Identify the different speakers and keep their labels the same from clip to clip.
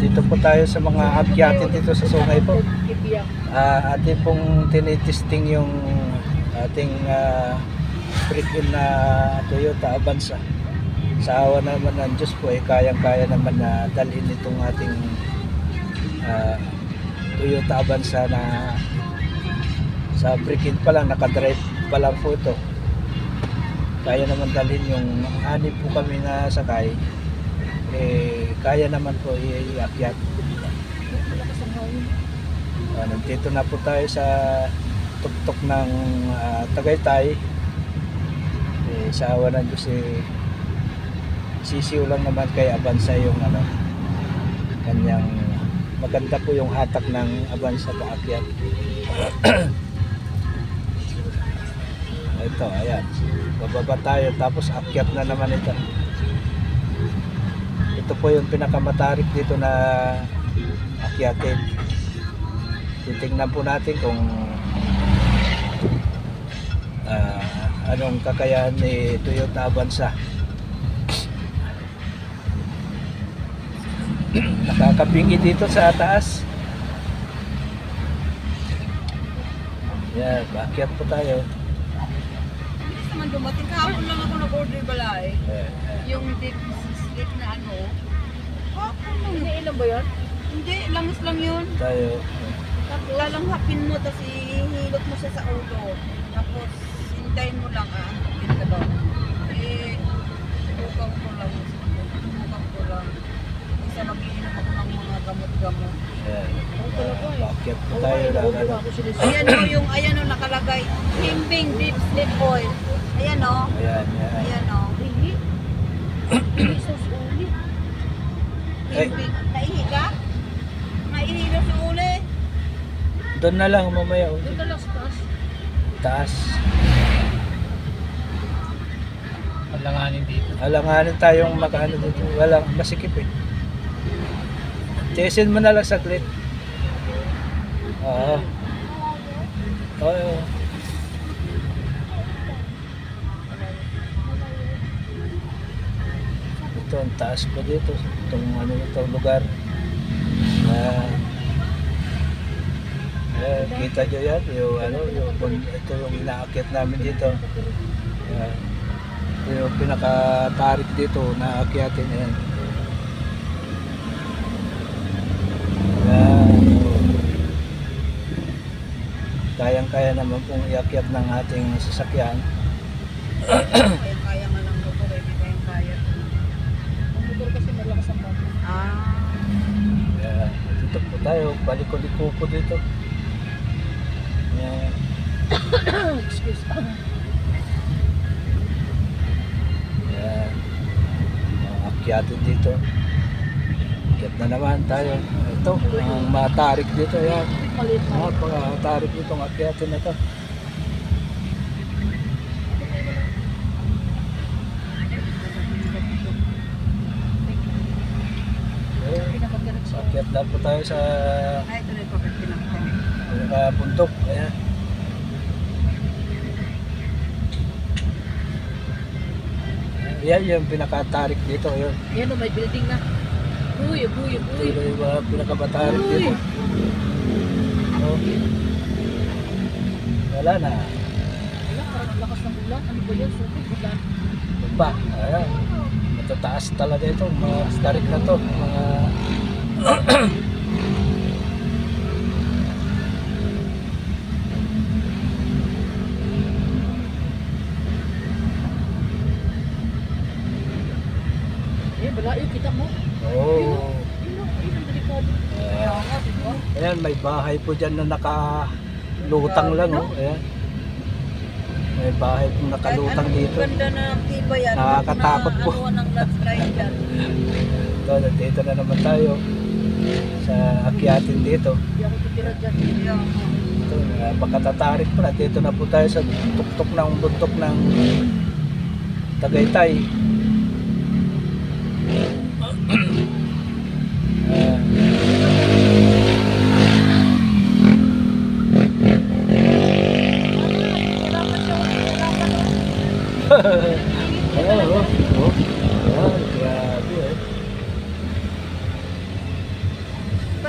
Speaker 1: Dito po tayo sa mga akyatin dito sa Sungay po. Atin pong tinitesting yung ating break-in na Toyota Avanza. Sa awa naman ng Diyos po, kayang-kaya naman na dalhin itong ating Toyota Avanza na sa break-in pa lang, nakadrive pa lang po ito. Kaya naman dalhin yung anim po kami na sakay. Kaya naman po iakyat. Nandito na po tayo sa tuktok ng Tagaytay. Sa awa ng Diyos, sisiw lang naman kay Avanza yung kanyang maganda po yung hatak ng Avanza paakyat. Ito, ayan, bababa tayo tapos akyat na naman ito. Ito po yung pinakamatarik dito na akyatin. Titingnan po natin kung anong kakayahan ni Toyota Avanza. Nakakapingi dito sa taas. Yan, akyat po tayo.
Speaker 2: Naman dumating kahapon lang ako nag-order balay. Yung dip slip na ano. Kahapon lang. Hindi ilan ba yun? Hindi, langis lang yun.
Speaker 1: Tayo.
Speaker 2: Lalanghapin mo, tapos ihilot mo siya sa ulo. Tapos hintayin mo lang antukin ka daw. Bukang ko lang. Bukang ko lang. Isa mag-iinom ako ng mga gamot-gamot.
Speaker 1: Akyat po tayo.
Speaker 2: Ayan o, nakalagay. Himbing deep slip oil. Ayan o. Ayan o. Himbing. Naihi ka? Naihilo sa uli.
Speaker 1: Doon na lang mamaya.
Speaker 2: Doon ka lang sa taas.
Speaker 1: Taas.
Speaker 3: Alanganin dito.
Speaker 1: Alanganin tayong makaano dito. Walang masikip eh. Tiisin mo na lang saglit. Oo. Oo. Ito ang taas pa dito. Itong itong lugar. Kita nyo yan, ito yung inaakyat namin dito. Ito yung pinakatarik dito na akyatin. Ayan. Kayang-kaya naman pong iakyat ng ating sasakyan.
Speaker 2: Kayang-kaya nga ng motor, hindi kayang-kaya. Ang motor kasi malakas ang motor.
Speaker 1: Dito po tayo, balik-liko po dito.
Speaker 2: Excuse me.
Speaker 1: Akyatin dito. Akyat na naman tayo. Ito, ang matarik dito. Yan. Matarik dito ang akyatin na ito. Akyat lang po tayo sa bundok. Ayan. Yan yung pinakatarik dito. Yun.
Speaker 2: Yan o, may building na. Uy.
Speaker 1: Ito yung pinakabatarik dito. Oh. Wala na.
Speaker 2: Wala, parang lakas ng ulan. Ano ba yun? Super ulan.
Speaker 1: Ba? Ayan. Matataas talaga ito. Mga tarik na to. Mga
Speaker 2: Balayo kita mo.
Speaker 1: oh.
Speaker 2: Yun ang delikado.
Speaker 1: Ayan, may bahay po dyan na nakalutang lang. Oh. Ayan. May bahay po nakalutang dito.
Speaker 2: Ganda na tiba yan.
Speaker 1: Nakakatakot po.
Speaker 2: Ng landslide dyan.
Speaker 1: Ito, dito na naman tayo sa akyatin dito.
Speaker 2: Hindi ako titira dyan.
Speaker 1: Ito, pagkatatarik po na. Dito na po tayo sa tuktok ng bundok ng Tagaytay.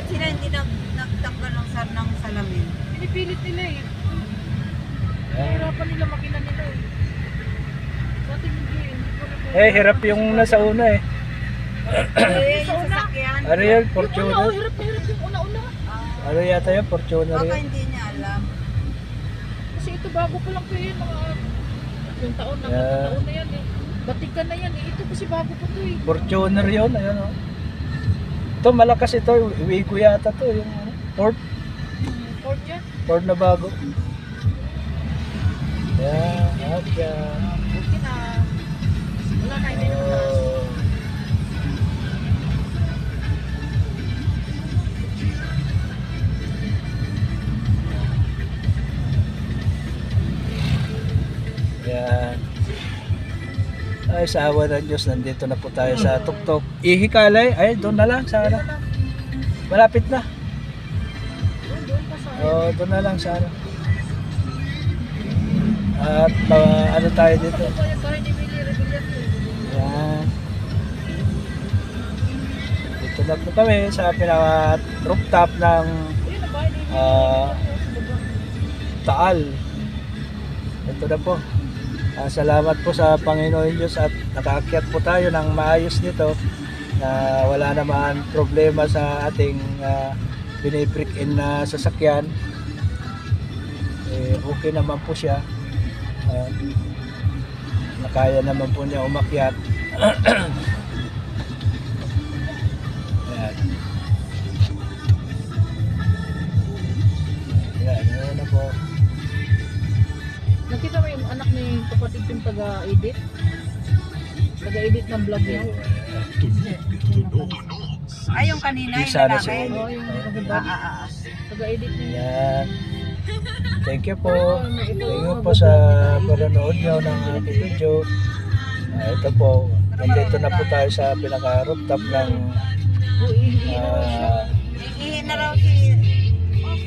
Speaker 2: Ba't sila hindi nagtanggal ng salamin?
Speaker 4: Pinipilit nila eh.
Speaker 1: Ah.
Speaker 4: Hirapan nila makina nila eh. Sa atin hindi eh.
Speaker 1: Eh, hirap yung nasa una eh.
Speaker 2: Eh, yung sasakyan.
Speaker 1: Ano yan?
Speaker 4: Yung una,
Speaker 1: Fortuner?
Speaker 4: oh, hirap na hirap yung una-una.
Speaker 1: Ano yata yan? Fortuner
Speaker 2: Baka
Speaker 1: yan?
Speaker 2: hindi niya alam.
Speaker 4: Kasi ito bago pa lang po yun. Yung taon na,
Speaker 1: Yeah.
Speaker 4: taon na yan eh. Batikan na yan eh. Ito kasi bago pa to eh.
Speaker 1: Fortuner yun. Ayan o. Ito, malakas ito. Wigo yata to. Yung ano, Ford.
Speaker 4: Ford yan.
Speaker 1: Ford na bago. Yan. Okay.
Speaker 4: Okay na. Wala na, hindi naman na.
Speaker 1: Oh. Yan. Ay, sa awa ng Diyos, nandito na po tayo sa tuktok. Ihikalay, ay, doon na lang, sana. Malapit na.
Speaker 4: Doon pa sa
Speaker 1: Oh, doon na lang, sana. At ano tayo dito?
Speaker 4: Ito yung bahay ni Willie Rebellion eh.
Speaker 1: Yan. Dito na po kami sa pinaka rooftop ng
Speaker 4: Ayun ang bahay ni Willie
Speaker 1: Ah.
Speaker 4: Rebellion.
Speaker 1: Taal. Ito na po. Salamat po sa Panginoon Diyos at nakaakyat po tayo ng maayos nito na wala naman problema sa ating binibreak in na sasakyan. Okay naman po siya. Nakaya naman po niya umakyat. Ayan. Ayan na po.
Speaker 4: Nakita mo yung anak ni kapatid yung taga-edit? Taga-edit ng vlog niya?
Speaker 2: Ay, yung kanina, yung
Speaker 1: Isa na
Speaker 2: lalaki.
Speaker 1: siya.
Speaker 4: Oo, yung taga-vlog. Taga-edit niya.
Speaker 1: Ayan. Thank you po. Thank you po sa panonood nyo ng ating video. Ito po, nandito na po tayo sa pinaka-rooftop ng
Speaker 2: Ihi na raw si...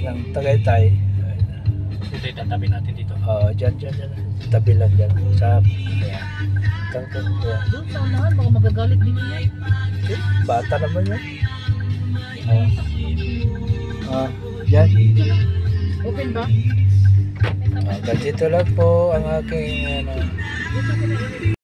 Speaker 1: ng Tagaytay.
Speaker 3: Ito itatabi natin dito.
Speaker 1: Dyan. Tabi lang dyan. Sa, ayan. Ito.
Speaker 4: Doon sa unahan, baka magagalit din niya.
Speaker 1: Bata naman yan. Dyan.
Speaker 4: Open ba?
Speaker 1: Ganito lang po ang aking